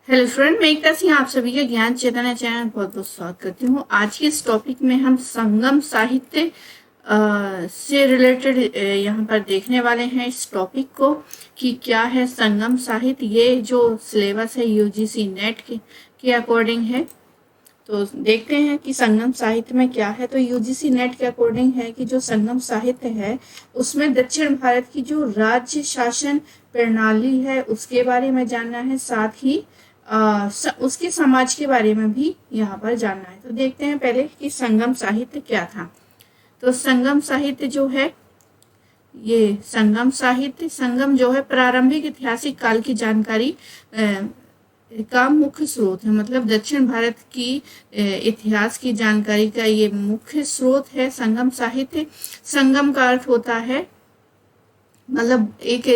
Hello friend, मैं एकता सिंह आप सभी के ज्ञान चैतन्य चैनल में बहुत बहुत स्वागत करती हूँ। आज के इस टॉपिक में हम संगम साहित्य से रिलेटेड यहाँ पर देखने वाले हैं इस टॉपिक को कि क्या है संगम साहित्य। ये जो सिलेबस है यूजीसी नेट के अकॉर्डिंग है। तो देखते हैं कि संगम साहित्य में क्या है। तो यूजीसी नेट के अकॉर्डिंग है कि जो संगम साहित्य है उसमें दक्षिण भारत की जो राज्य शासन प्रणाली है उसके बारे में जानना है, साथ ही उसके समाज के बारे में भी यहाँ पर जानना है। तो देखते हैं पहले कि संगम साहित्य क्या था। तो संगम साहित्य जो है, ये संगम जो है प्रारंभिक ऐतिहासिक काल की जानकारी का मुख्य स्रोत है। मतलब दक्षिण भारत की इतिहास की जानकारी का ये मुख्य स्रोत है संगम साहित्य। संगम का अर्थ होता है मतलब एक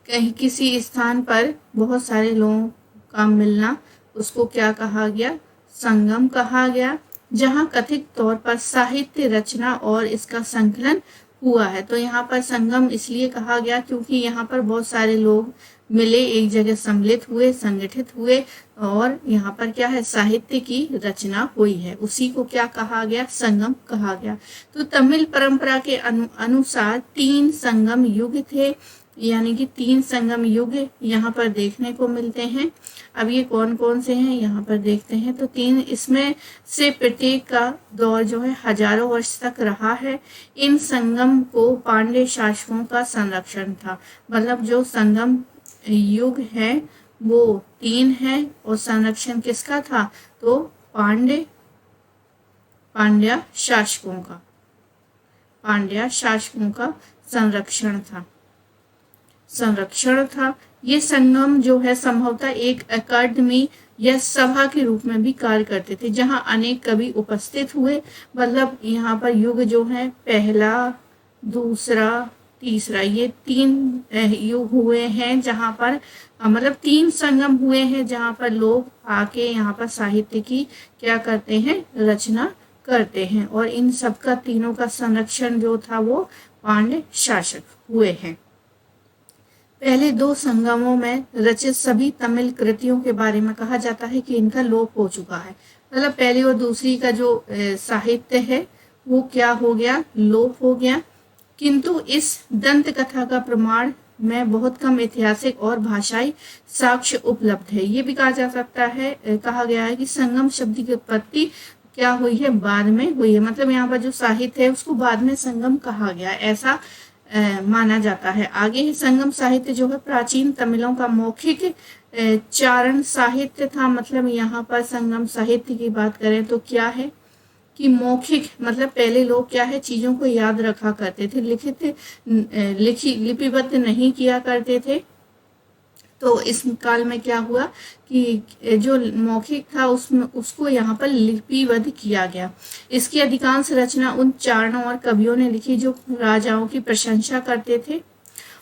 कहीं किसी स्थान पर बहुत सारे लोगों का मिलना, उसको क्या कहा गया, संगम कहा गया, जहाँ कथित तौर पर साहित्य रचना और इसका संकलन हुआ है। तो यहाँ पर संगम इसलिए कहा गया क्योंकि यहाँ पर बहुत सारे लोग मिले, एक जगह सम्मिलित हुए, संगठित हुए और यहाँ पर क्या है, साहित्य की रचना हुई है। उसी को क्या कहा गया, संगम कहा गया। तो तमिल परंपरा के अनुसार 3 संगम युग थे, यानी कि 3 संगम युग यहाँ पर देखने को मिलते हैं। अब ये कौन कौन से हैं यहाँ पर देखते हैं। तो 3 इसमें से प्रत्येक का दौर जो है हजारों वर्ष तक रहा है। इन संगम को पांड्य शासकों का संरक्षण था। मतलब जो संगम युग है वो 3 है और संरक्षण किसका था, तो पांड्य शासकों का संरक्षण था। ये संगम जो है संभवतः एक अकादमी या सभा के रूप में भी कार्य करते थे, जहां अनेक कवि उपस्थित हुए। मतलब यहाँ पर युग जो है पहला, दूसरा, तीसरा, ये 3 युग हुए हैं जहाँ पर मतलब 3 संगम हुए हैं जहाँ पर लोग आके यहाँ पर साहित्य की क्या करते हैं, रचना करते हैं। और इन सबका तीनों का संरक्षण जो था वो पांड्य शासक हुए हैं। पहले 2 संगमों में रचित सभी तमिल कृतियों के बारे में कहा जाता है कि इनका लोप हो चुका है। मतलब पहली और दूसरी का जो साहित्य है वो क्या हो गया, लोप हो गया। किंतु इस दंत कथा का प्रमाण में बहुत कम ऐतिहासिक और भाषाई साक्ष्य उपलब्ध है। ये भी कहा जा सकता है, कहा गया है कि संगम शब्द की उत्पत्ति क्या हुई है, बाद में हुई है। मतलब यहाँ पर जो साहित्य है उसको बाद में संगम कहा गया, ऐसा माना जाता है। आगे संगम साहित्य जो है प्राचीन तमिलों का मौखिक चारण साहित्य था। मतलब यहाँ पर संगम साहित्य की बात करें तो क्या है कि मौखिक, मतलब पहले लोग क्या है, चीजों को याद रखा करते थे, लिपिबद्ध नहीं किया करते थे। तो इस काल में क्या हुआ कि जो मौखिक था उसमें उसको यहाँ पर लिपिबद्ध किया गया। इसकी अधिकांश रचना उन चारणों और कवियों ने लिखी जो राजाओं की प्रशंसा करते थे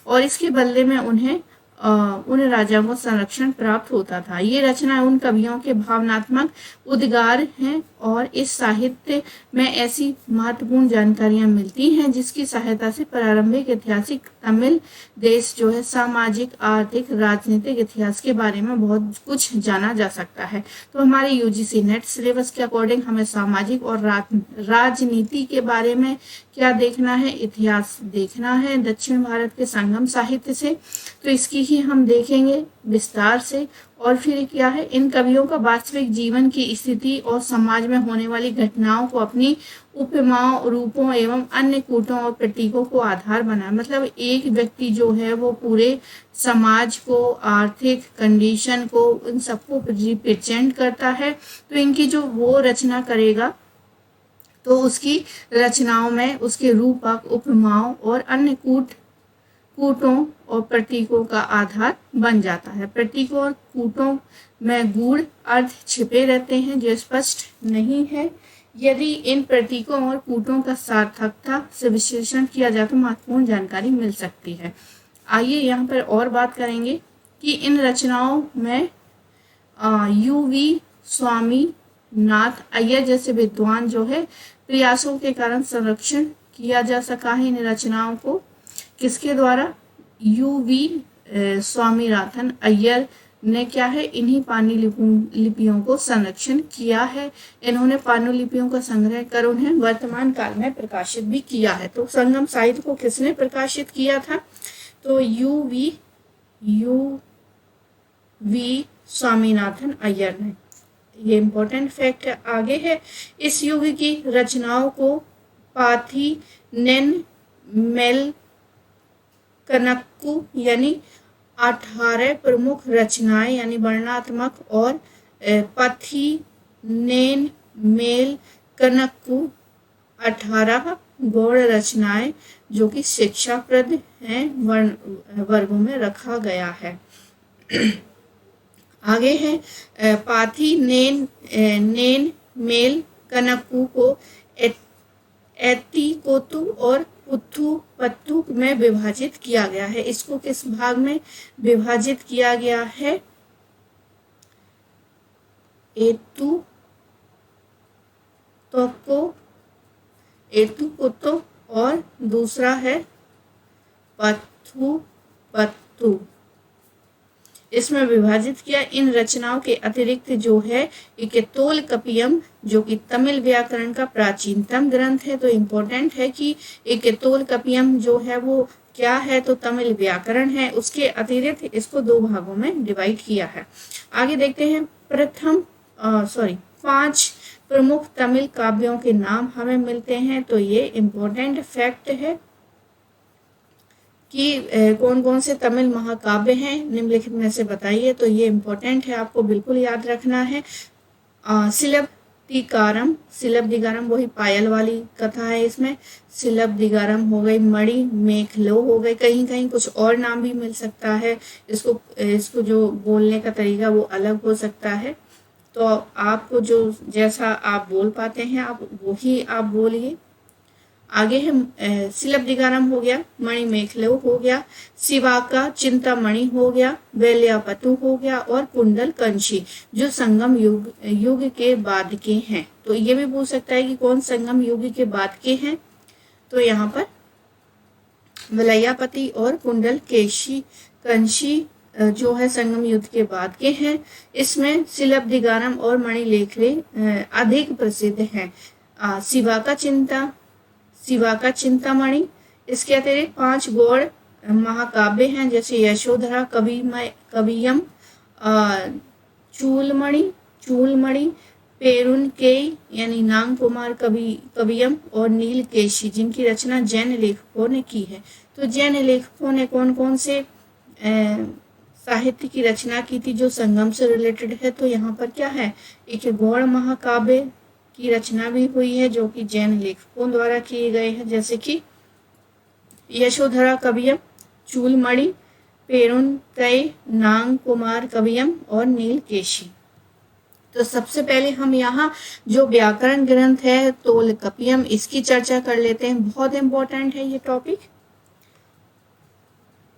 और इसके बदले में उन्हें उन राजाओं को संरक्षण प्राप्त होता था। ये रचना उन कवियों के भावनात्मक उद्गार हैं और इस साहित्य में ऐसी महत्वपूर्ण जानकारियां मिलती हैं जिसकी सहायता से प्रारंभिक ऐतिहासिक तमिल देश जो है सामाजिक, आर्थिक, राजनीतिक इतिहास के बारे में बहुत कुछ जाना जा सकता है। तो हमारे यूजीसी नेट सिलेबस के अकॉर्डिंग हमें सामाजिक और राजनीति के बारे में क्या देखना है, इतिहास देखना है दक्षिण भारत के संगम साहित्य से। तो इसकी ही हम देखेंगे विस्तार से। और फिर क्या है, इन कवियों का वास्तविक जीवन की स्थिति और समाज में होने वाली घटनाओं को अपनी उपमाओं, रूपों एवं अन्य कूटों और प्रतीकों को आधार बनाया। मतलब एक व्यक्ति जो है वो पूरे समाज को, आर्थिक कंडीशन को, इन सबको रिप्रेजेंट करता है। तो इनकी जो वो रचना करेगा तो उसकी रचनाओं में उसके रूपक, उपमाओं और अन्य कूटों और प्रतीकों का आधार बन जाता है। प्रतीकों और कूटों में गूढ़ अर्थ छिपे रहते हैं जो स्पष्ट नहीं है। यदि इन प्रतीकों और कूटों का सार्थकता से विश्लेषण किया जाए तो महत्वपूर्ण जानकारी मिल सकती है। आइए यहाँ पर और बात करेंगे कि इन रचनाओं में यूवी स्वामीनाथ अय्यर जैसे विद्वान जो है प्रयासों के कारण संरक्षण किया जा सका है इन रचनाओं को। किसके द्वारा, यूवी स्वामीनाथन अय्यर ने क्या है, इन्हीं पांडुलिपियों को संरक्षण किया है। इन्होंने पांडुलिपियों का संग्रह कर उन्हें वर्तमान काल में प्रकाशित भी किया है। तो संगम साहित्य को किसने प्रकाशित किया था? तो यू वी स्वामीनाथन अय्यर ने। ये इंपॉर्टेंट फैक्ट है। आगे है, इस युग की रचनाओं को पाथीनेन मेल कनक्कु यानी 18 प्रमुख रचनाएं यानी वर्णनात्मक और पथीनेन मेल कनक्कु 18 गौड़ रचनाएं जो कि शिक्षाप्रद हैं वर्गों में रखा गया है। आगे है, पाथीनेन मेल कनक्कु को एतिकोतु और पुथु में विभाजित किया गया है। इसको किस भाग में विभाजित किया गया है? एतुकोतो और दूसरा है पथु। इसमें विभाजित किया। इन रचनाओं के अतिरिक्त जो है तोलकपियम जो कि तमिल व्याकरण का प्राचीनतम ग्रंथ है। तो इम्पोर्टेंट है कि तोलकपियम जो है वो क्या है? तो तमिल व्याकरण है। उसके अतिरिक्त इसको 2 भागों में डिवाइड किया है। आगे देखते हैं, 5 प्रमुख तमिल काव्यों के नाम हमें मिलते हैं। तो ये इम्पोर्टेंट फैक्ट है कि कौन कौन से तमिल महाकाव्य हैं, निम्नलिखित में से बताइए। तो ये इम्पोर्टेंट है, आपको बिल्कुल याद रखना है। सिलब्धिकारम वही पायल वाली कथा है। इसमें सिलब्धिकारम हो गई, मणि मेखलो हो गई, कहीं कहीं कुछ और नाम भी मिल सकता है। इसको जो बोलने का तरीका वो अलग हो सकता है। तो आपको जो जैसा आप बोल पाते हैं आप वही आप बोलिए। आगे है, सिलब्धिकारम हो गया, मणि मेखलो हो गया, शिवाका चिंतामणि हो गया, वेल्यापतु हो गया और कुंडल कंशी जो संगम युग के बाद के हैं। तो ये भी पूछ सकता है कि कौन संगम युग के बाद के हैं। तो यहाँ पर वेल्यापति और कुंडल कंशी जो है संगम युग के बाद के हैं। इसमें सिलब्धिकारम और मणिमेखले अधिक प्रसिद्ध हैं। शिवा का चिंतामणि। इसके अतिरिक्त 5 गौड़ महाकाव्य हैं, जैसे यशोधरा कवियम, चूलमणि, पेरुनकेई यानी नाग कुमार कवियम और नीलकेशी जिनकी रचना जैन लेखकों ने की है। तो जैन लेखकों ने कौन कौन से साहित्य की रचना की थी जो संगम से रिलेटेड है? तो यहाँ पर क्या है, एक गौड़ महाकाव्य की रचना भी हुई है जो कि जैन लेखकों द्वारा किए गए हैं, जैसे कि यशोधरा कवियम, चूलमणि, पेरुनकई, नाग कुमार कवियम और नीलकेशी। तो सबसे पहले हम यहाँ जो व्याकरण ग्रंथ है तोलकपियम इसकी चर्चा कर लेते हैं। बहुत इंपॉर्टेंट है ये टॉपिक।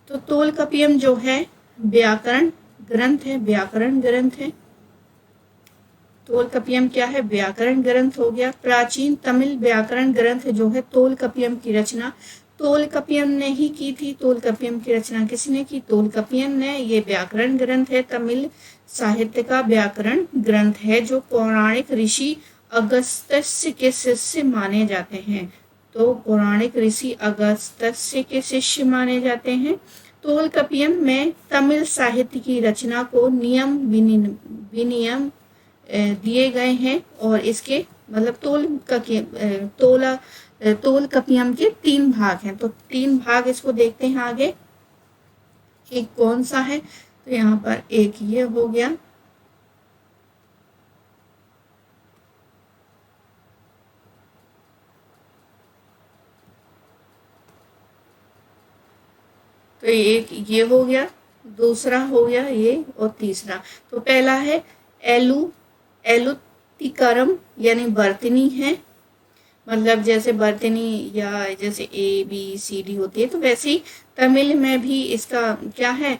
तो तोलकपियम जो है व्याकरण ग्रंथ है। तोलकपियम क्या है? व्याकरण ग्रंथ हो गया। प्राचीन तमिल व्याकरण ग्रंथ जो है तोलकपियम की रचना तोलकपियम ने ही की थी। तोलकपियम की रचना किसने की? तोलकपियम ने। ये व्याकरण ग्रंथ है, तमिल साहित्य का व्याकरण ग्रंथ है जो पौराणिक ऋषि अगस्त्य के शिष्य माने जाते हैं। तो पौराणिक ऋषि अगस्त्य के शिष्य माने जाते हैं। तोलकपियम में तमिल साहित्य की रचना को नियम विनियम दिए गए हैं और इसके मतलब तोलकपियम के 3 भाग हैं। तो 3 भाग इसको देखते हैं आगे, एक कौन सा है? तो यहाँ पर एक ये हो गया, तो एक ये हो गया, दूसरा हो गया ये और तीसरा। तो पहला है एलुतिकारम यानी वर्तनी है, मतलब जैसे वर्तनी या जैसे ABCD होती है तो वैसे ही तमिल में भी इसका क्या है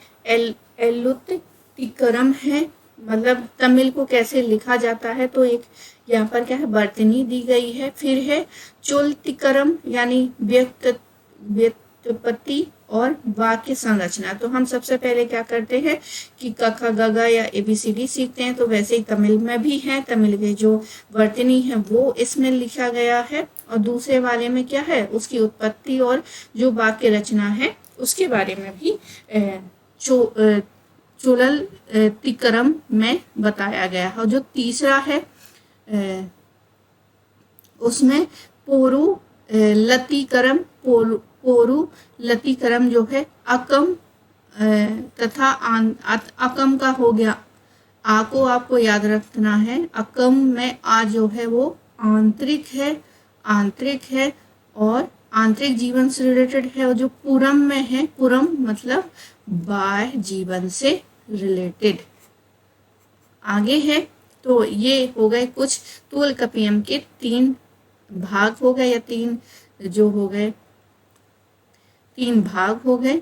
एलुतिकारम है, मतलब तमिल को कैसे लिखा जाता है। तो एक यहाँ पर क्या है वर्तनी दी गई है। फिर है चोलतिकारम यानी व्युत्पत्ति और वाक्य संरचना। तो हम सबसे पहले क्या करते हैं कि क ख ग घ या ABCD सीखते हैं। तो वैसे ही तमिल में भी है, तमिल के जो वर्तनी है वो इसमें लिखा गया है, और दूसरे वाले में क्या है, उसकी उत्पत्ति और जो वाक्य रचना है उसके बारे में भी चुलल तिकरम में बताया गया है। और जो तीसरा है उसमें पोरु लतीकरम जो है अकम तथा अकम का हो गया। आ को आपको याद रखना है, अकम में आ जो है वो आंतरिक है और आंतरिक जीवन से रिलेटेड है। और जो पुरम में है, पुरम मतलब बाह्य जीवन से रिलेटेड। आगे है, तो ये हो गए कुछ तोलकाप्पियम के 3 भाग हो गए, या 3 भाग हो गए।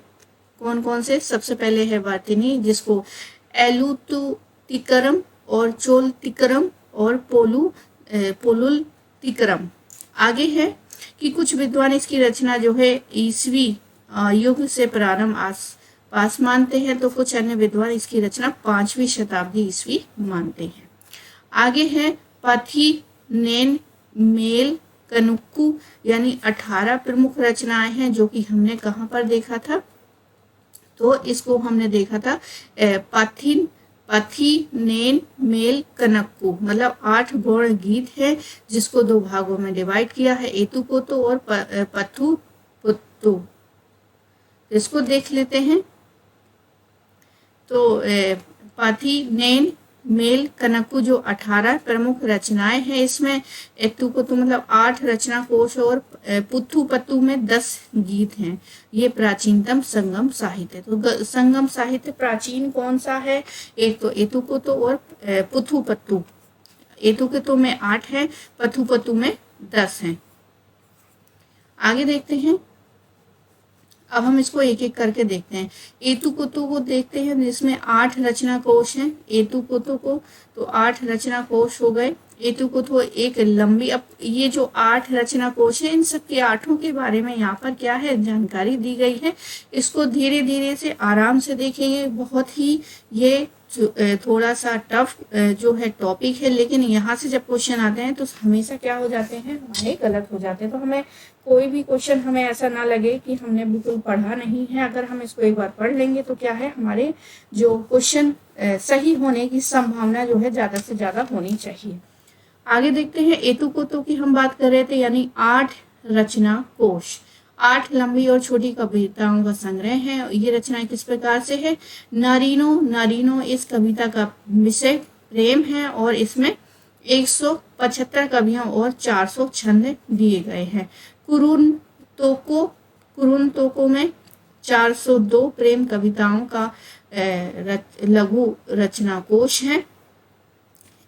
कौन कौन से? सबसे पहले है वर्तनी, जिसको एलुतिकरम और चोलतिकरम और पोलुल तिकरम। आगे है कि कुछ विद्वान इसकी रचना जो है ईसवी युग से प्रारंभ आसपास मानते हैं, तो कुछ अन्य विद्वान इसकी रचना 5वीं शताब्दी ईस्वी मानते हैं। आगे है पथी नेन मेल कनुक्कू, यानी 18 प्रमुख रचनाएं हैं, जो कि हमने कहाँ पर देखा था? तो इसको हमने देखा था पथी नेन मेल कनक्कू, मतलब 8 गौण गीत है, जिसको 2 भागों में डिवाइड किया है, एतुकोतो और पथु पुत्तु। इसको देख लेते हैं। तो पथी नेन मेल कनक्कू जो 18 प्रमुख रचनाएं हैं, इसमें एतुकोतो मतलब 8 रचना कोश और पुत्थु पत्तु में 10 गीत हैं। ये प्राचीनतम संगम साहित्य। तो संगम साहित्य प्राचीन कौन सा है? एक तो एतुकोतो और पुत्थु पत्तु। एतुकोतो में 8 है, पत्थु पत्तु में 10 हैं। आगे देखते हैं। अब हम इसको एक एक करके देखते हैं। एतुकोतो को देखते हैं, जिसमें 8 रचना कोश हैं। एतुकोतो को तो 8 रचना कोश हो गए। एतुकोतो एक लंबी, अब ये जो 8 रचना कोश है, इन सब के 8 के बारे में यहाँ पर क्या है, जानकारी दी गई है। इसको धीरे धीरे से आराम से देखेंगे। बहुत ही ये थोड़ा सा टफ जो है टॉपिक है, लेकिन यहाँ से जब क्वेश्चन आते हैं तो हमेशा क्या हो जाते हैं, हमारे गलत हो जाते हैं। तो हमें कोई भी क्वेश्चन हमें ऐसा ना लगे कि हमने बिल्कुल पढ़ा नहीं है। अगर हम इसको एक बार पढ़ लेंगे तो क्या है, हमारे जो क्वेश्चन सही होने की संभावना जो है ज़्यादा से ज़्यादा होनी चाहिए। आगे देखते हैं। एतुकोतो की हम बात कर रहे थे, यानी 8 रचना कोश, 8 लंबी और छोटी कविताओं का संग्रह है। ये रचना किस प्रकार से है? नारीनो इस कविता का विषय प्रेम है, और इसमें 175 कवियों और 400 छंद दिए गए हैं। कुरुन तोको में 402 प्रेम कविताओं का लघु रचना कोश है।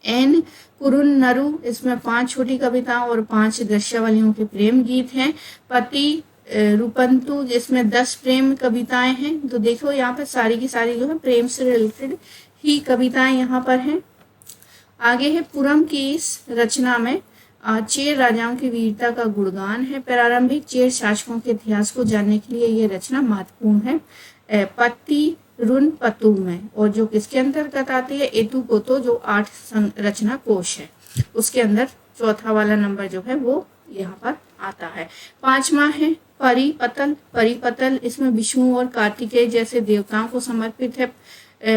एन कुरुन्नरु, इसमें 5 छोटी कविताओं और 5 दृश्यावलियों के प्रेम गीत हैं। पति रूपंतु, जिसमें 10 प्रेम कविताएं हैं। तो देखो यहाँ पर सारी की सारी जो है प्रेम से रिलेटेड ही कविताएं यहाँ पर हैं। आगे है पुरम की इस रचना में चेर राजाओं की वीरता का गुणगान है। प्रारंभिक चेर शासकों के इतिहास को जानने के लिए ये रचना महत्वपूर्ण है। पत्ती रुन पतु में, और जो किसके अंतर्गत आती है? एतुकोतो, जो 8 रचना कोश है, उसके अंदर चौथा वाला नंबर जो है वो यहाँ पर आता है। 5वां है परिपतल, इसमें विष्णु और कार्तिकेय जैसे देवताओं को समर्पित है।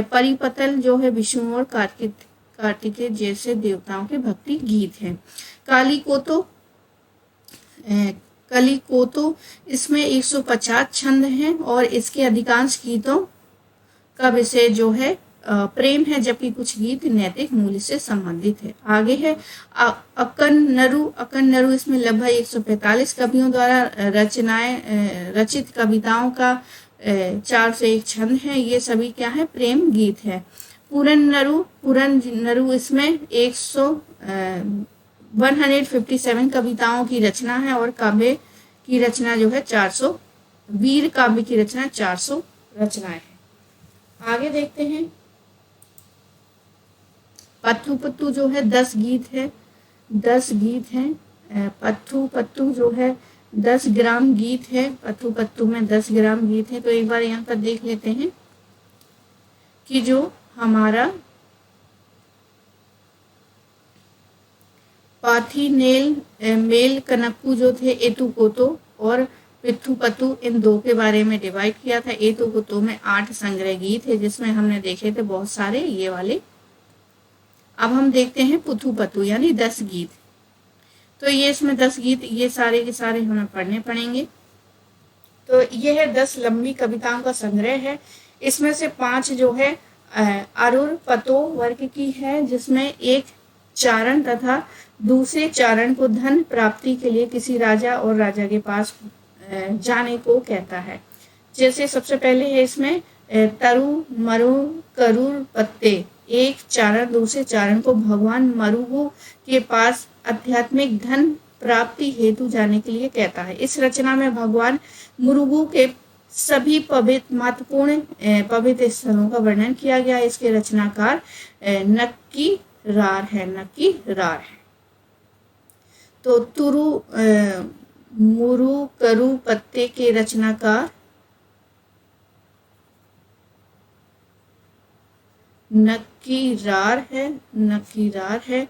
परिपतल जो है विष्णु और कार्तिकेय जैसे देवताओं के भक्ति गीत हैं। कलिकोतो, इसमें 150 छंद हैं, और इसके अधिकांश गीतों का विषय जो है प्रेम है, जबकि कुछ गीत नैतिक मूल्य से संबंधित है। आगे है अकन्नरु, इसमें लगभग 145 कवियों द्वारा रचित कविताओं का 401 छंद है। ये सभी क्या है? प्रेम गीत है। पुरनरु, इसमें 157 कविताओं की रचना है, और काव्य की रचना जो है 400, वीर काव्य की रचना 400 रचनाएं हैं। आगे देखते हैं। पत्थु पत्तु जो है 10 गीत है, 10 गीत हैं। पत्थु पत्तु जो है 10 ग्राम गीत है, पत्थु पत्तू में 10 ग्राम गीत है। तो एक बार यहाँ पर देख लेते हैं कि जो हमारा पाथीनेल मेल कनक्कू जो थे एतुकोतो और पिथुपतु, इन दो के बारे में डिवाइड किया था। एतुकोतो में 8 संग्रह गीत है जिसमें हमने देखे थे बहुत सारे ये वाले। अब हम देखते हैं पुथुपतु यानी 10 गीत। तो ये इसमें 10 गीत, ये सारे के सारे हमें पढ़ने पड़ेंगे। तो ये है 10 लंबी कविताओं का संग्रह है। इसमें से 5 जो है अरुर पतो वर्ग की है, जिसमें एक चारण तथा दूसरे चारण को धन प्राप्ति के लिए किसी राजा और राजा के पास जाने को कहता है। जैसे सबसे पहले है इसमें तरु मरु करूर पत्ते, एक चारण दूसरे चारण को भगवान मरुगु के पास आध्यात्मिक धन प्राप्ति हेतु जाने के लिए कहता है। इस रचना में भगवान मुरुगु के सभी पवित्र महत्वपूर्ण पवित्र स्थलों का वर्णन किया गया। इसके रचनाकार नक्कीरार है। तो तुरु मुरु करु पत्ते के रचनाकार नक्कीरार है।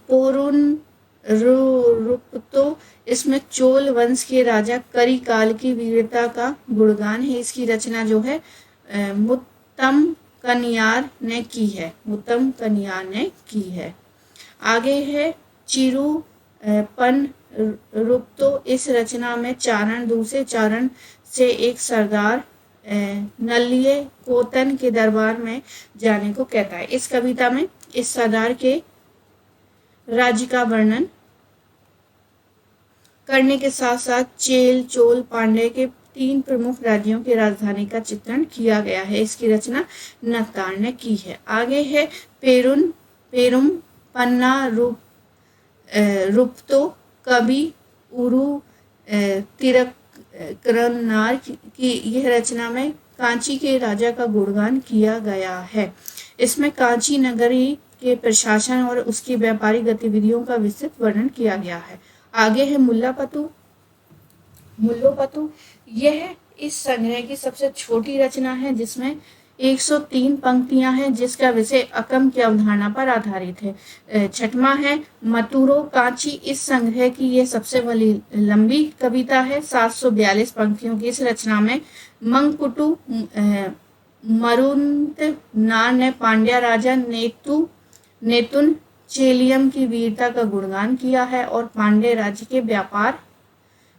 पोरुन रुपतो, इसमें चोल वंश के राजा करिकाल की वीरता का गुणगान है। इसकी रचना जो है मुत्तम कनियार ने की है। आगे है चिरू पन रुपतो, इस रचना में चारण दूसरे चारण से एक सरदार नलिये कोतन के दरबार में जाने को कहता है। इस कविता में इस सरदार के राज्य का वर्णन करने के साथ साथ चेल चोल पांड्य के 3 प्रमुख राज्यों की राजधानी का चित्रण किया गया है। इसकी रचना नक्तार ने की है। आगे है पेरुम पन्ना रुपतो, कवि उरु तिरकरनार की यह रचना में कांची के राजा का गुणगान किया गया है। इसमें कांची नगरी के प्रशासन और उसकी व्यापारिक गतिविधियों का विस्तृत वर्णन किया गया है। आगे है मुल्लोपतु, यह इस संग्रह की सबसे छोटी रचना है जिसमें 103 पंक्तियां हैं, जिसका विषय अकम की अवधारणा पर आधारित है। छठवां है मतुरो कांची, इस संग्रह की यह सबसे लंबी कविता है। 742 पंक्तियों की इस रचना में मंकुटु मरुंत नार ने पांड्या राजा नेतुन चेलियम की वीरता का गुणगान किया है और पांड्य राज्य के व्यापार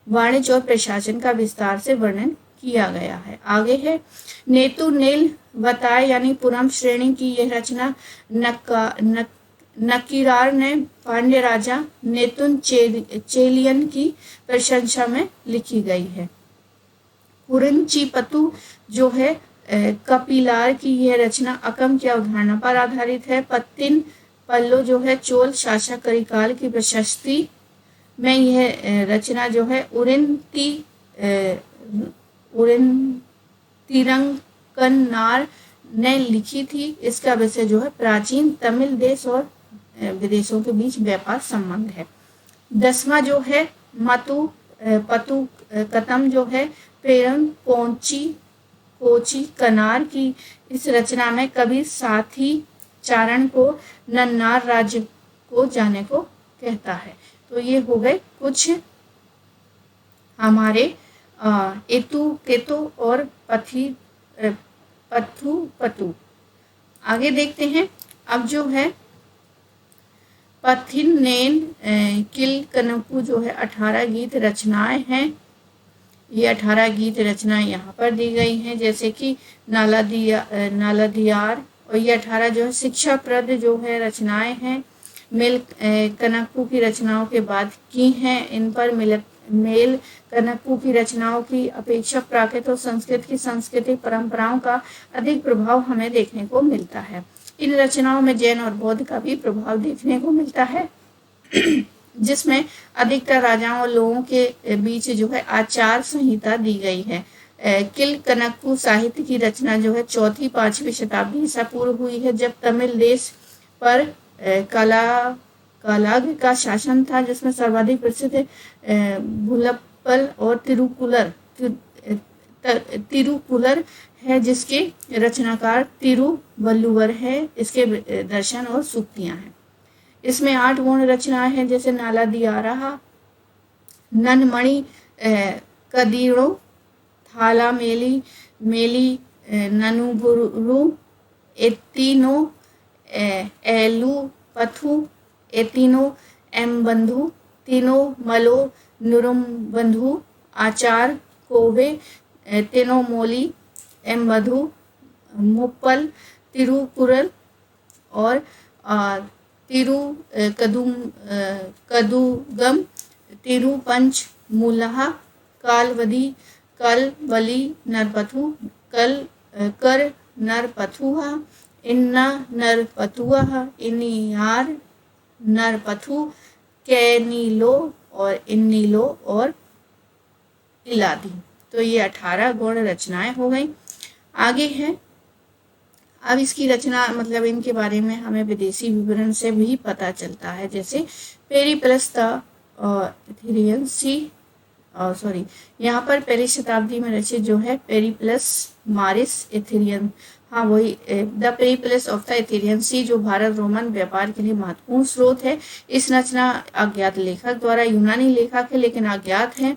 वाणिज्य और प्रशासन का विस्तार से वर्णन किया गया है। आगे है नेतु नेल बताए यानी पुरम श्रेणी की यह रचना नक्कीरार ने पांड्य राजा नेतुन चेलियन की प्रशंसा में लिखी गई है। पुरंचीपतु जो है कपिलार की यह रचना अकम की अवधारणा पर आधारित है। पत्तिन पल्लो जो है चोल शासक करिकाल की प्रशस्ति में यह रचना जो है तिरंकन्नार ने लिखी थी। इसका विषय जो है प्राचीन तमिल देश और विदेशों के बीच व्यापार संबंध है। 10वां जो है पतु कतम जो है पेरम कोची कनार की इस रचना में कवि साथी चारण को नन्नार राज्य को जाने को कहता है। तो ये हो गए कुछ हमारे एतु और पत्थु। आगे देखते हैं। अब जो है पथिनेन किल कनकू जो है 18 गीत रचनाएं हैं। ये 18 गीत रचनाएं यहाँ पर दी गई हैं, जैसे कि नालादियार, और ये 18 जो है शिक्षाप्रद जो है रचनाएं हैं। मेल कनक्कू की रचनाओं के बाद की हैं। इन पर मेल कनक्कू की रचनाओं की अपेक्षा प्राकृत और संस्कृत की सांस्कृतिक परंपराओं का अधिक प्रभाव हमें देखने को मिलता है। इन रचनाओं में जैन और बौद्ध का भी प्रभाव देखने को मिलता है, जिसमें अधिकतर राजाओं और लोगों के बीच जो है आचार संहिता दी गई है। किल कनक्कू साहित्य की रचना जो है 4वीं-5वीं शताब्दी ईसा पूर्व हुई है, जब तमिल देश पर कालाग का शासन था, जिसमें सर्वाधिक प्रसिद्ध भूलप्पल और तिरुपुलर है, जिसके रचनाकार तिरुवल्लुवर है। इसके दर्शन और सूक्तियां हैं। इसमें 8 गौण रचनाएं हैं, जैसे नालादियारा, ननमणि, कदीरो, थाला मेली मेली, ननुबुरु, एतिनो, एलू पथु, एतिनो एम्बंधु, तिनो मलो नुरुम्बंधु, आचार कोवे, तिनोमोली एम्बधु, मुप्पल, तिरुकुरल और तिरु कदुगम, तिरुपंच मूलहा, कालवदी, कलबली नरपथु, कर नरपथुहा, इन्ना नरपथुहा, इनियार नरपथु, कैनीलो और इन्नीलो और इलादी। तो ये 18 गौण रचनाएं हो गई। आगे है, अब इसकी रचना मतलब इनके बारे में हमें विदेशी विवरण से भी पता चलता है, जैसे पेरिप्लस यहाँ पर पहली शताब्दी में रचित जो है पेरिप्लस मारिस एथेरियन, हाँ वही, द पेरिप्लस ऑफ द एथेरियन सी, जो भारत रोमन व्यापार के लिए महत्वपूर्ण स्रोत है। इस रचना अज्ञात लेखक द्वारा, यूनानी लेखक है लेकिन अज्ञात है,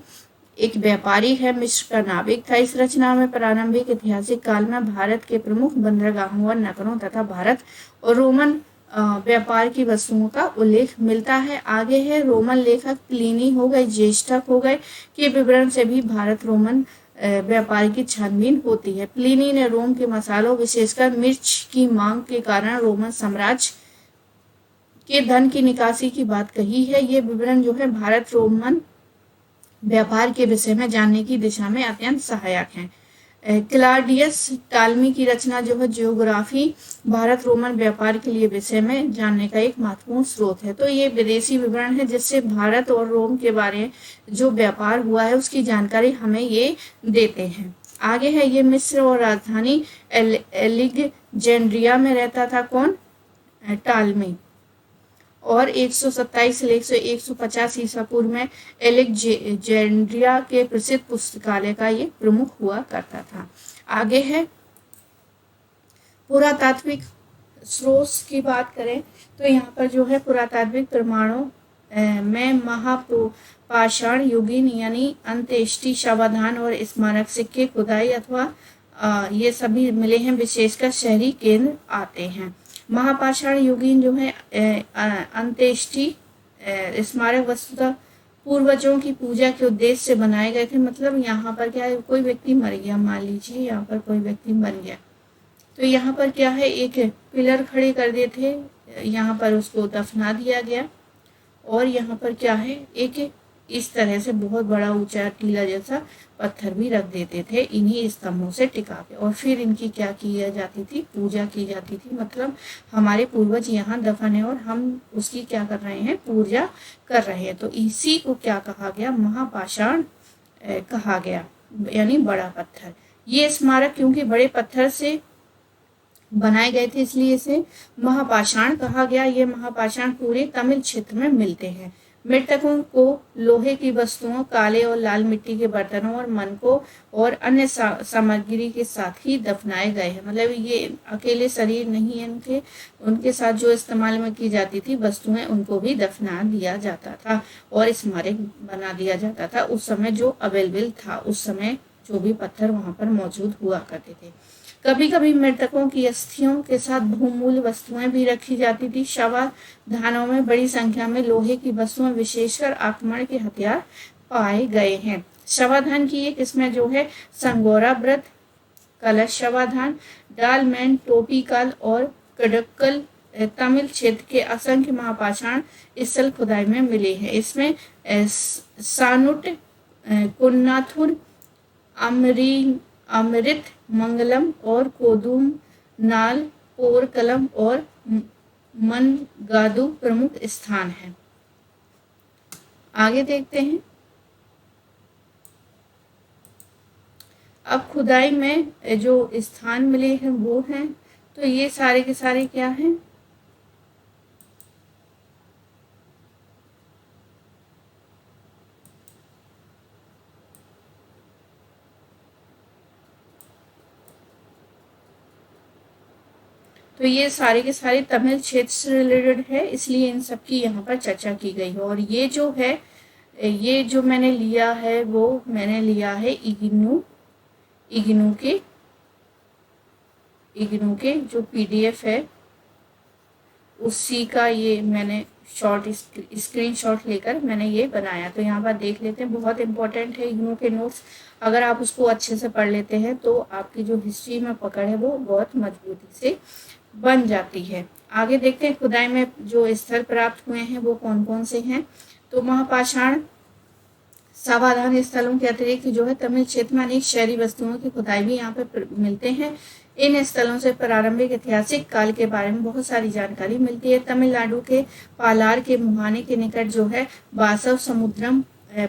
एक व्यापारी है, मिस्र का नाविक था। इस रचना में प्रारंभिक ऐतिहासिक काल में भारत के प्रमुख बंदरगाहों और नगरों तथा भारत और रोमन व्यापार की वस्तुओं का उल्लेख मिलता है। आगे है, रोमन लेखक प्लिनी हो गए, ज्येष्ठक हो गए, के विवरण से भी भारत रोमन व्यापार की छानबीन होती है। प्लिनी ने रोम के मसालों, विशेषकर मिर्च की मांग के कारण रोमन साम्राज्य के धन की निकासी की बात कही है। ये विवरण जो है भारत रोमन व्यापार के विषय में जानने की दिशा में अत्यंत सहायक हैं। क्लाडियस टालमी की रचना जो है जियोग्राफी भारत रोमन व्यापार के लिए विषय में जानने का एक महत्वपूर्ण स्रोत है। तो ये विदेशी विवरण है, जिससे भारत और रोम के बारे जो व्यापार हुआ है उसकी जानकारी हमें ये देते हैं। आगे है, ये मिस्र और राजधानी एलेक्जेंड्रिया में रहता था, कौन? टालमी। और 127 से 150 ईसा पूर्व में एलेक्जेंड्रिया के प्रसिद्ध पुस्तकालय का ये प्रमुख हुआ करता था। आगे है, पुरातात्विक स्रोत की बात करें तो यहाँ पर जो है पुरातात्विक प्रमाणों में महापाषाण युगीन यानी अंत्येष्टि, शवाधान और स्मारक सिक्के, खुदाई अथवा ये सभी मिले हैं, विशेषकर शहरी केंद्र आते हैं। महापाषाण युगीन जो है अंत्येष्टि स्मारक वस्तुतः पूर्वजों की पूजा के उद्देश्य से बनाए गए थे। मतलब यहाँ पर क्या है, कोई व्यक्ति मर गया, मान लीजिए यहाँ पर कोई व्यक्ति मर गया, तो यहाँ पर क्या है, एक पिलर खड़े कर दिए थे, यहाँ पर उसको दफना दिया गया और यहाँ पर क्या है, एक इस तरह से बहुत बड़ा ऊंचा टीला जैसा पत्थर भी रख देते थे इन्हीं स्तंभों से टिका के, और फिर इनकी क्या की जाती थी, पूजा की जाती थी। मतलब हमारे पूर्वज यहाँ दफन है और हम उसकी क्या कर रहे हैं, पूजा कर रहे हैं। तो इसी को क्या कहा गया, महापाषाण कहा गया, यानी बड़ा पत्थर। ये स्मारक क्योंकि बड़े पत्थर से बनाए गए थे इसलिए इसे महापाषाण कहा गया। ये महापाषाण पूरे तमिल क्षेत्र में मिलते हैं। मृतकों को लोहे की वस्तुओं, काले और लाल मिट्टी के बर्तनों और मनकों और अन्य सामग्री के साथ ही दफनाए गए हैं। मतलब ये अकेले शरीर नहीं है, उनके साथ जो इस्तेमाल में की जाती थी वस्तुएं, उनको भी दफना दिया जाता था और स्मारक बना दिया जाता था। उस समय जो अवेलेबल था, उस समय जो भी पत्थर वहां पर मौजूद हुआ करते थे। कभी कभी मृतकों की अस्थियों के साथ बहुमूल्य वस्तुएं भी रखी जाती थी। शवाधानों में बड़ी संख्या में लोहे की वस्तुएं, विशेषकर आक्रमण के हथियार पाए गए हैं। शवाधान की एक इसमें जो है संगोरा व्रत, कलश शवाधान, डालमैन, टोपीकाल और कडक्कल तमिल क्षेत्र के असंख्य महापाषाण स्थल खुदाई में मिले हैं। इसमें सानुट, कुन्नाथुर, अमृत मंगलम और कोदुम नाल, पोरकलम और मनगादु प्रमुख स्थान है। आगे देखते हैं। अब खुदाई में जो स्थान मिले हैं वो हैं, तो ये सारे के सारे क्या हैं, तो ये सारे के सारे तमिल क्षेत्र से रिलेटेड है, इसलिए इन सब की यहाँ पर चर्चा की गई है। और ये जो है, ये जो मैंने लिया है वो मैंने लिया है इग्नू के जो पीडीएफ है उसी का ये मैंने स्क्रीनशॉट लेकर मैंने ये बनाया। तो यहाँ पर देख लेते हैं, बहुत इंपॉर्टेंट है इग्नू के नोट्स। अगर आप उसको अच्छे से पढ़ लेते हैं तो आपकी जो हिस्ट्री में पकड़ है वो बहुत मजबूती से बन जाती है। आगे देखते हैं खुदाई में जो स्थल प्राप्त हुए हैं वो कौन कौन से हैं। तो महापाषाण सावधान स्थलों के अतिरिक्त जो है तमिल क्षेत्र में अनेक शहरी वस्तुओं की खुदाई भी यहाँ पे मिलते हैं। इन स्थलों से प्रारंभिक ऐतिहासिक काल के बारे में बहुत सारी जानकारी मिलती है। तमिलनाडु के पालार के मुहाने के निकट जो है बासव समुद्रम,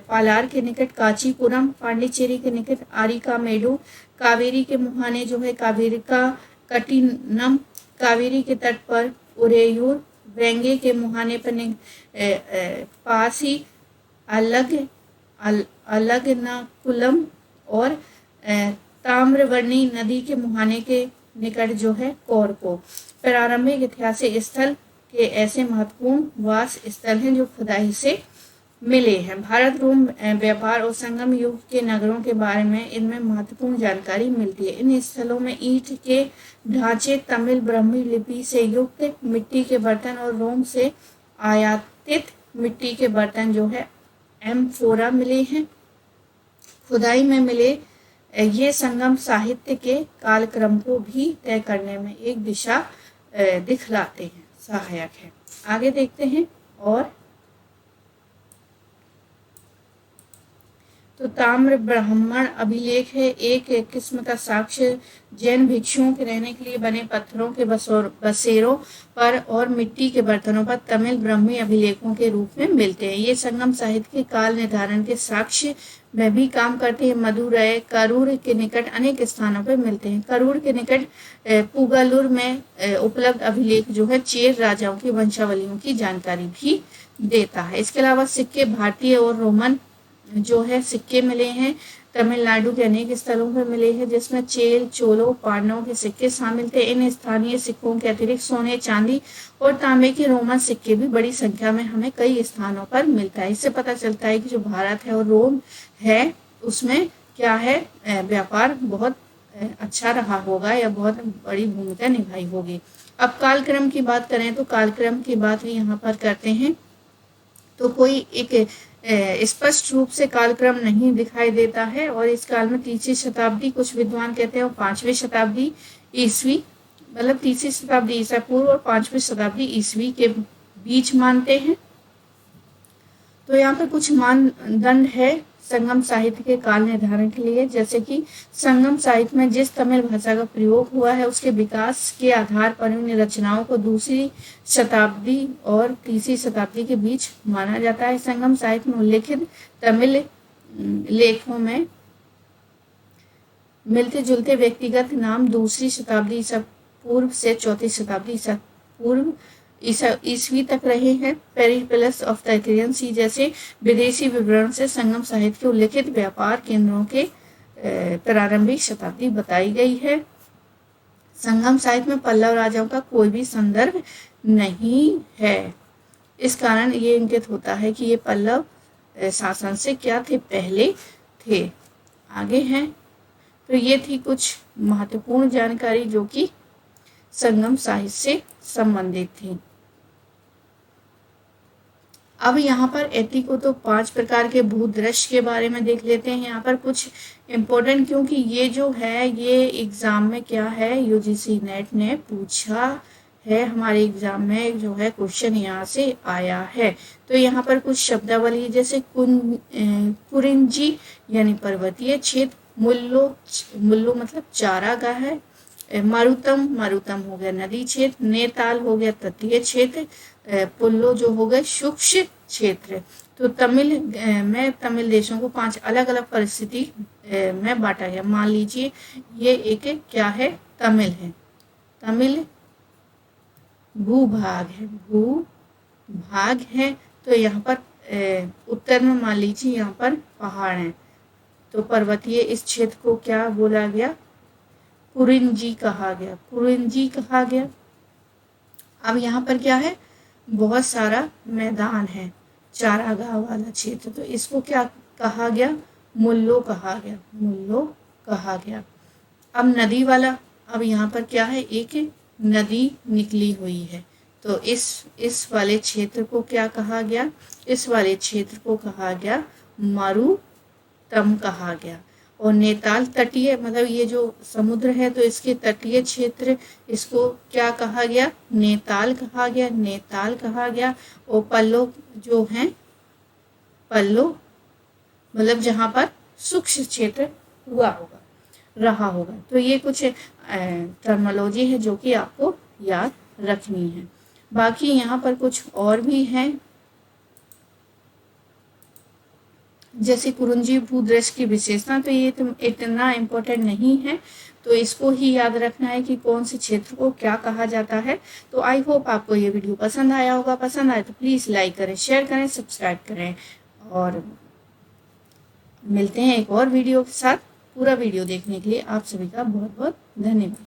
पालार के निकट कांचीपुरम, पांडिचेरी के निकट आरिकामेडु, कावेरी के मुहाने जो है कावेरिका कटिनम, कावेरी के तट पर उरेयूर, वेंगे के मुहाने पर पास ही अलगनाकुलम और ताम्रवर्णी नदी के मुहाने के निकट जो है कोरको। प्रारंभिक ऐतिहासिक स्थल के ऐसे महत्वपूर्ण वास स्थल हैं जो खुदाई से मिले हैं। भारत रोम व्यापार और संगम युग के नगरों के बारे में इनमें महत्वपूर्ण जानकारी मिलती है। इन स्थलों में ईंट के ढांचे, तमिल ब्राह्मी लिपि से युक्त मिट्टी के बर्तन और रोम से आयातित मिट्टी के बर्तन जो है एम्फोरा मिले हैं। खुदाई में मिले ये संगम साहित्य के कालक्रम को भी तय करने में एक दिशा दिखलाते हैं, सहायक है। आगे देखते हैं। और तो ताम्र ब्राह्मण अभिलेख है, एक किस्म का साक्ष्य जैन भिक्षुओं के रहने के लिए बने पत्थरों के बसेरों पर और मिट्टी के बर्तनों पर तमिल ब्राह्मी अभिलेखों के रूप में मिलते हैं। ये संगम साहित्य के काल निर्धारण के साक्ष्य में भी काम करते हैं। मदुरै करूर के निकट अनेक स्थानों पर मिलते हैं। करूर के निकट पुगालुर में उपलब्ध अभिलेख जो है चेर राजाओं की वंशावलियों की जानकारी भी देता है। इसके अलावा सिक्के भारतीय और रोमन जो है सिक्के मिले हैं। तमिलनाडु के अनेक स्थलों पर मिले हैं जिसमें चेल, चोलो, पांडवों के सिक्के शामिल थे। इन स्थानीय सिक्कों के अतिरिक्त सोने, चांदी और तांबे के रोमन सिक्के भी बड़ी संख्या में हमें कई स्थानों पर मिलता है। इससे पता चलता है कि जो भारत है और रोम है उसमें क्या है, व्यापार बहुत अच्छा रहा होगा या बहुत बड़ी भूमिका निभाई होगी। अब कालक्रम की बात करें तो कालक्रम की बात यहाँ पर करते हैं तो कोई एक स्पष्ट रूप से कालक्रम नहीं दिखाई देता है। और इस काल में तीसरी शताब्दी कुछ विद्वान कहते हैं और 5वीं शताब्दी ईसवी, मतलब तीसरी शताब्दी ईसा पूर्व और 5वीं शताब्दी ईसवी के बीच मानते हैं। तो यहाँ पे कुछ मानदंड है संगम साहित्य के काल निर्धारण के लिए, जैसे कि संगम साहित्य में जिस तमिल भाषा का प्रयोग हुआ है उसके विकास के आधार पर उन रचनाओं को दूसरी शताब्दी और तीसरी शताब्दी के बीच माना जाता है। संगम साहित्य में उल्लेखित तमिल लेखों में मिलते जुलते व्यक्तिगत नाम दूसरी शताब्दी ईसा पूर्व से चौथी शताब्दी ईसा पूर्व ईसवी तक रहे हैं। पेरिप्लस ऑफ द एथेरियन सी जैसे विदेशी विवरण से संगम साहित्य के उल्लेखित व्यापार केंद्रों के प्रारंभिक शताब्दी बताई गई है। संगम साहित्य में पल्लव राजाओं का कोई भी संदर्भ नहीं है। इस कारण ये इंगित होता है कि ये पल्लव शासन से क्या थे, पहले थे। आगे हैं तो ये थी कुछ महत्वपूर्ण जानकारी जो कि संगम साहित्य से संबंधित थी। अब यहाँ पर एटी को तो 5 प्रकार के भूदृश्य के बारे में देख लेते हैं। यहाँ पर कुछ इम्पोर्टेंट, क्योंकि ये जो है ये एग्जाम में क्या है, यूजीसी नेट ने पूछा है, हमारे एग्जाम में जो है क्वेश्चन यहाँ से आया है। तो यहाँ पर कुछ शब्दावली जैसे कुरिंजी यानी पर्वतीय क्षेत्र, मुल्लो मतलब चारागाह है, मारुतम हो गया नदी क्षेत्र, नेताल हो गया तटीय क्षेत्र, पुल्लो जो हो गए शुष्क क्षेत्र। तो तमिल देशों को 5 अलग अलग परिस्थिति में बांटा गया। मान लीजिए ये एक क्या है, तमिल भूभाग है। तो यहाँ पर उत्तर में मान लीजिए यहाँ पर पहाड़ हैं, तो पर्वतीय इस क्षेत्र को क्या बोला गया, कुरिंजी कहा गया। अब यहाँ पर क्या है, बहुत सारा मैदान है, चारागाह वाला क्षेत्र, तो इसको क्या कहा गया, मुल्लो कहा गया, मुल्लो कहा गया। अब नदी वाला, अब यहाँ पर क्या है, एक नदी निकली हुई है, तो इस वाले क्षेत्र को क्या कहा गया, इस वाले क्षेत्र को कहा गया मरुतम कहा गया। और नैताल तटीय, मतलब ये जो समुद्र है तो इसके तटीय क्षेत्र, इसको क्या कहा गया, नैताल कहा गया, नैताल कहा गया। और पल्लो जो है, पल्लो मतलब जहाँ पर शुष्क क्षेत्र हुआ होगा, रहा होगा। तो ये कुछ टर्मोलॉजी है जो कि आपको याद रखनी है। बाकी यहाँ पर कुछ और भी हैं, जैसे कुरुंजी भूदृश्य की विशेषता, तो ये इतना इम्पोर्टेंट नहीं है, तो इसको ही याद रखना है कि कौन से क्षेत्र को क्या कहा जाता है। तो आई होप आपको ये वीडियो पसंद आया होगा। पसंद आए तो प्लीज़ लाइक करें, शेयर करें, सब्सक्राइब करें, और मिलते हैं एक और वीडियो के साथ। पूरा वीडियो देखने के लिए आप सभी का बहुत बहुत धन्यवाद।